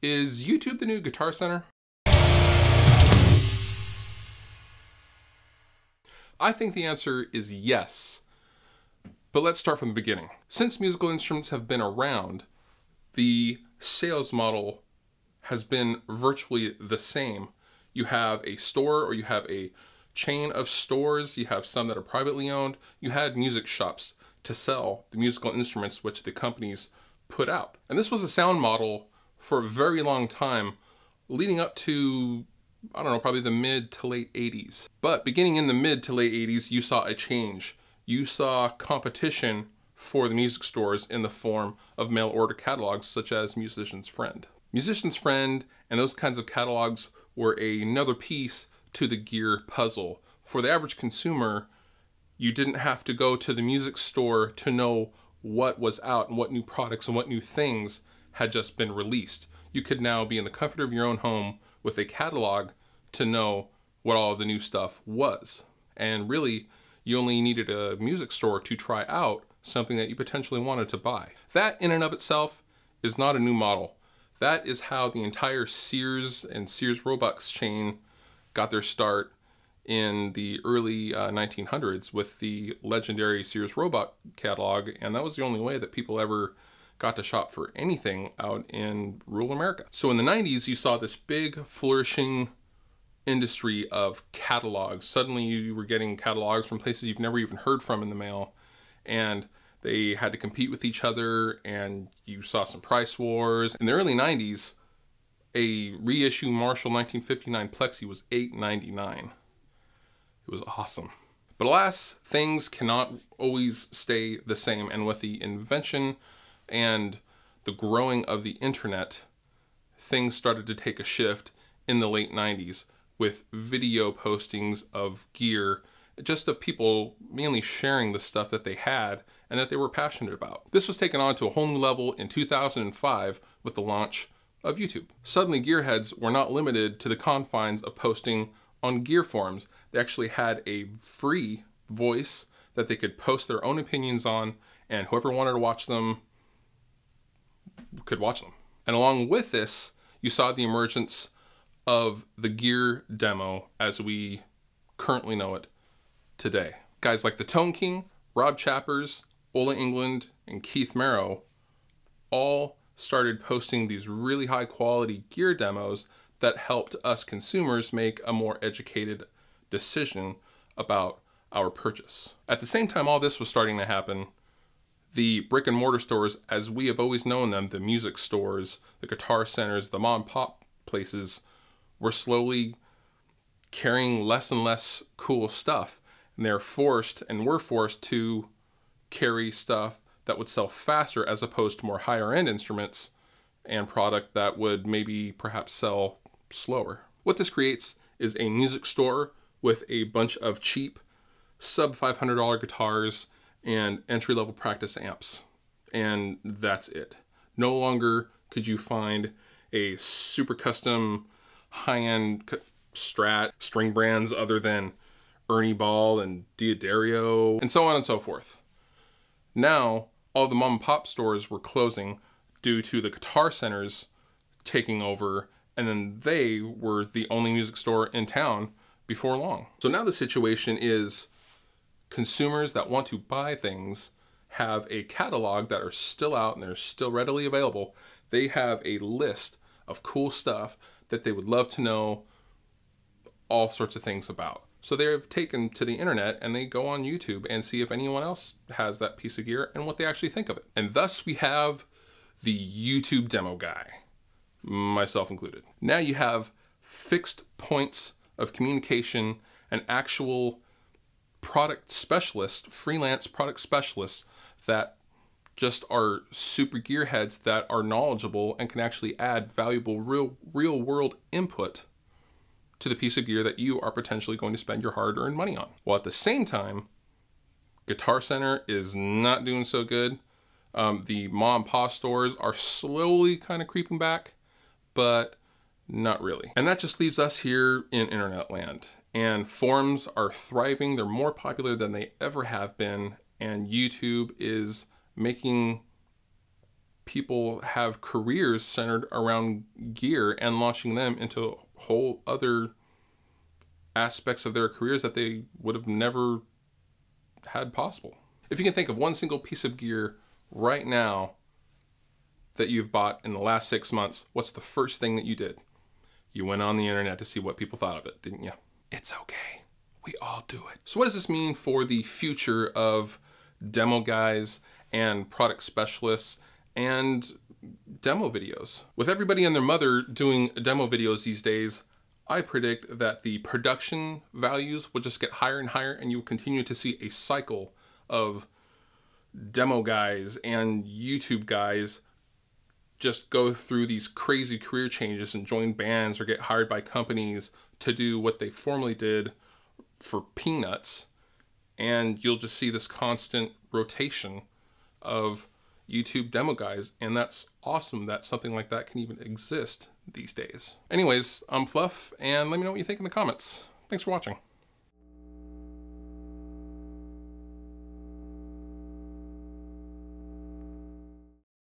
Is YouTube the new Guitar Center? I think the answer is yes. But let's start from the beginning. Since musical instruments have been around, the sales model has been virtually the same. You have a store, or you have a chain of stores, you have some that are privately owned. You had music shops to sell the musical instruments which the companies put out. And this was a sound model for a very long time, leading up to, I don't know, probably the mid to late 80s. But beginning in the mid to late 80s, you saw a change. You saw competition for the music stores in the form of mail order catalogs such as Musician's Friend. Musician's Friend and those kinds of catalogs were another piece to the gear puzzle. For the average consumer, you didn't have to go to the music store to know what was out and what new products and what new things had just been released. You could now be in the comfort of your own home with a catalog to know what all the new stuff was. And really, you only needed a music store to try out something that you potentially wanted to buy. That in and of itself is not a new model. That is how the entire Sears and Sears Roebuck's chain got their start in the early 1900s with the legendary Sears Roebuck catalog, and that was the only way that people ever got to shop for anything out in rural America. So in the 90s, you saw this big flourishing industry of catalogs. Suddenly you were getting catalogs from places you've never even heard from in the mail, and they had to compete with each other, and you saw some price wars. In the early 90s, a reissue Marshall 1959 Plexi was $8.99. It was awesome. But alas, things cannot always stay the same, and with the invention and the growing of the internet, things started to take a shift in the late 90s with video postings of gear, just of people mainly sharing the stuff that they had and that they were passionate about. This was taken on to a whole new level in 2005 with the launch of YouTube. Suddenly, gearheads were not limited to the confines of posting on gear forums. They actually had a free voice that they could post their own opinions on, and whoever wanted to watch them could watch them. And along with this, you saw the emergence of the gear demo as we currently know it today. Guys like the Tone King, Rob Chappers, Ola England, and Keith Merrow all started posting these really high quality gear demos that helped us consumers make a more educated decision about our purchase. At the same time all this was starting to happen, the brick and mortar stores, as we have always known them, the music stores, the guitar centers, the mom and pop places, were slowly carrying less and less cool stuff. And they're forced, and were forced, to carry stuff that would sell faster as opposed to more higher end instruments and product that would maybe perhaps sell slower. What this creates is a music store with a bunch of cheap sub $500 guitars and entry-level practice amps, and that's it. No longer could you find a super custom high-end Strat string brands other than Ernie Ball and Diodario, and so on and so forth. Now, all the mom and pop stores were closing due to the guitar centers taking over, and then they were the only music store in town before long. So now the situation is consumers that want to buy things have a catalog that are still out and they're still readily available. They have a list of cool stuff that they would love to know all sorts of things about. So they've taken to the internet and they go on YouTube and see if anyone else has that piece of gear and what they actually think of it. And thus we have the YouTube demo guy, myself included. Now you have fixed points of communication and actual product specialists, freelance product specialists that just are super gearheads that are knowledgeable and can actually add valuable real world input to the piece of gear that you are potentially going to spend your hard-earned money on. While at the same time, Guitar Center is not doing so good. The mom and pop stores are slowly kind of creeping back, but not really. And that just leaves us here in internet land. And forums are thriving. They're more popular than they ever have been. And YouTube is making people have careers centered around gear and launching them into whole other aspects of their careers that they would have never had possible. If you can think of one single piece of gear right now that you've bought in the last 6 months, what's the first thing that you did? You went on the internet to see what people thought of it, didn't you? It's okay. We all do it. So what does this mean for the future of demo guys and product specialists and demo videos? With everybody and their mother doing demo videos these days, I predict that the production values will just get higher and higher, and you will continue to see a cycle of demo guys and YouTube guys just go through these crazy career changes and join bands or get hired by companies to do what they formerly did for peanuts. And you'll just see this constant rotation of YouTube demo guys, and that's awesome that something like that can even exist these days. Anyways, I'm Fluff, and let me know what you think in the comments. Thanks for watching.